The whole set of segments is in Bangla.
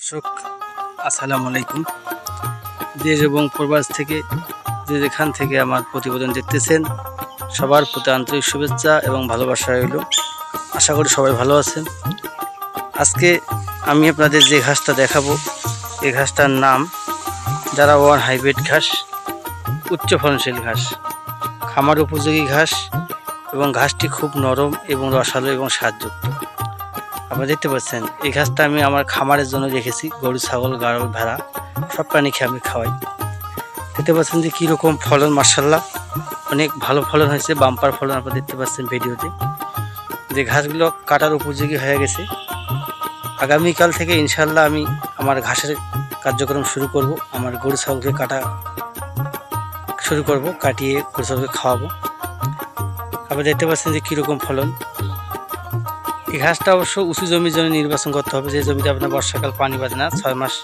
দর্শক আসসালামু আলাইকুম। দেশ এবং প্রবাস থেকে যেখান থেকে আমার প্রতিবেদন দেখতেছেন সবার প্রতি আন্তরিক শুভেচ্ছা এবং ভালোবাসা রইল। আশা করি সবাই ভালো আছেন। আজকে আমি আপনাদের যে ঘাসটা দেখাবো এই ঘাসটার নাম জারাওয়ান হাইব্রিড ঘাস, উচ্চ ফলনশীল ঘাস, খামার উপযোগী ঘাস এবং ঘাসটি খুব নরম এবং রসালো এবং স্বাদযুক্ত। আপনারা দেখতে পাচ্ছেন এই ঘাসটা আমি আমার খামারের জন্য রেখেছি। গরু, ছাগল, গাড়ল, ভেড়া সব প্রাণীকে আমি খাওয়াই। দেখতে পাচ্ছেন যে কীরকম ফলন, মার্শাল্লাহ অনেক ভালো ফলন হয়েছে, বাম্পার ফলন। আপনারা দেখতে পাচ্ছেন ভিডিওতে যে ঘাসগুলো কাটার উপযোগী হয়ে গেছে। আগামীকাল থেকে ইনশাল্লাহ আমি আমার ঘাসের কার্যক্রম শুরু করব। আমার গরু ছাগলকে কাটা শুরু করব, কাটিয়ে গরু ছাগলকে খাওয়াবো। আপনারা দেখতে পাচ্ছেন যে কীরকম ফলন। এই ঘাসটা অবশ্য উঁচু জমির জন্য নির্বাচন করতে হবে, যে জমিতে আপনার বর্ষাকাল পানি বাঁধে না, 6 মাস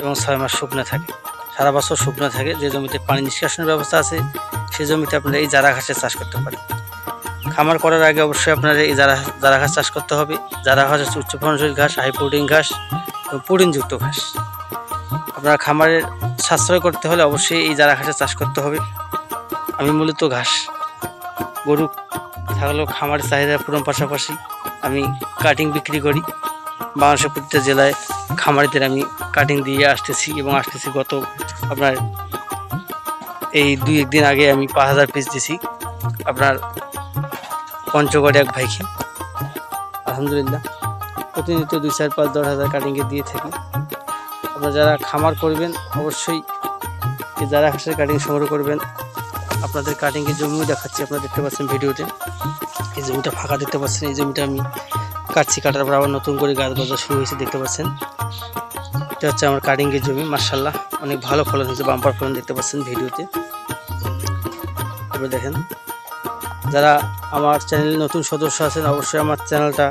এবং 6 মাস শুকনো থাকে, সারা বছর শুকনো থাকে। যে জমিতে পানি নিষ্কাশনের ব্যবস্থা আছে সেই জমিতে আপনারা এই জারা ঘাসের চাষ করতে পারেন। খামার করার আগে অবশ্যই আপনারা এই জারা ঘাস চাষ করতে হবে। জারা ঘাস হচ্ছে উচ্চ ফলনশীল ঘাস, হাই প্রোটিন ঘাস এবং প্রোটিনযুক্ত ঘাস। আপনারা খামারের সাশ্রয় করতে হলে অবশ্যই এই জারা ঘাসের চাষ করতে হবে। আমি মূলত ঘাস গরু ছাগল খামারের চাহিদা পূরণ পাশাপাশি আমি কাটিং বিক্রি করি। বাংলাদেশের প্রতিটা জেলায় খামারিদের আমি কাটিং দিয়ে আসতেছি এবং আসতেছি। গত আপনার এই 2-1 দিন আগে আমি 5000 পিস দিছি আপনার পঞ্চগড়ে এক ভাইকে। আলহামদুলিল্লাহ প্রতিনিয়ত 2, 4, 5, 10,000 কাটিংয়ে দিয়ে থাকি। আপনারা যারা খামার করবেন অবশ্যই এই জারা ঘাসের কাটিং সংগ্রহ করবেন। আপনাদের কাটিংয়ের জমিও দেখাচ্ছি, আপনারা দেখতে পাচ্ছেন ভিডিওতে। এই জমিটা ফাঁকা দেখতে পাচ্ছেন, এই জমিটা আমি কাটছি, কাটার পর আবার নতুন করে গাছ গজা শুরু হয়েছে দেখতে পাচ্ছেন। এটা হচ্ছে আমার কাটিংয়ের জমি, মার্শাল্লাহ অনেক ভালো ফলন হয়েছে, বাম্পার ফলন দেখতে পাচ্ছেন ভিডিওতে। এবার দেখেন, যারা আমার চ্যানেলে নতুন সদস্য আছেন অবশ্যই আমার চ্যানেলটা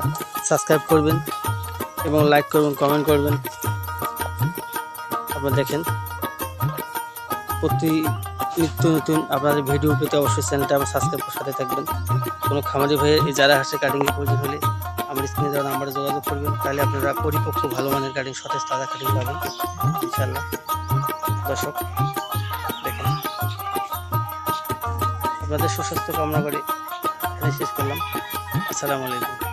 সাবস্ক্রাইব করবেন এবং লাইক করবেন, কমেন্ট করবেন। আপনারা দেখেন প্রতি নিত্য নতুন আপনাদের ভিডিও পেতে অবশ্যই চ্যানেলটা আমার সাবস্ক্রাইব করে সাথে থাকবেন। কোনো খামারি হয়ে এই জারা ঘাসের কাটিংয়ের প্রয়োজন হলে আমার স্ক্রিনে দেওয়া নাম্বারে যোগাযোগ করবেন, তাহলে আপনারা পরিপক্ক ভালো মানের কাটিং, সতেজ তাজা কাটিং পাবেন ইনশাল্লাহ। দর্শক দেখেন, আপনাদের সুস্বাস্থ্য কামনা করে এখানে শেষ করলাম। আসসালামু আলাইকুম।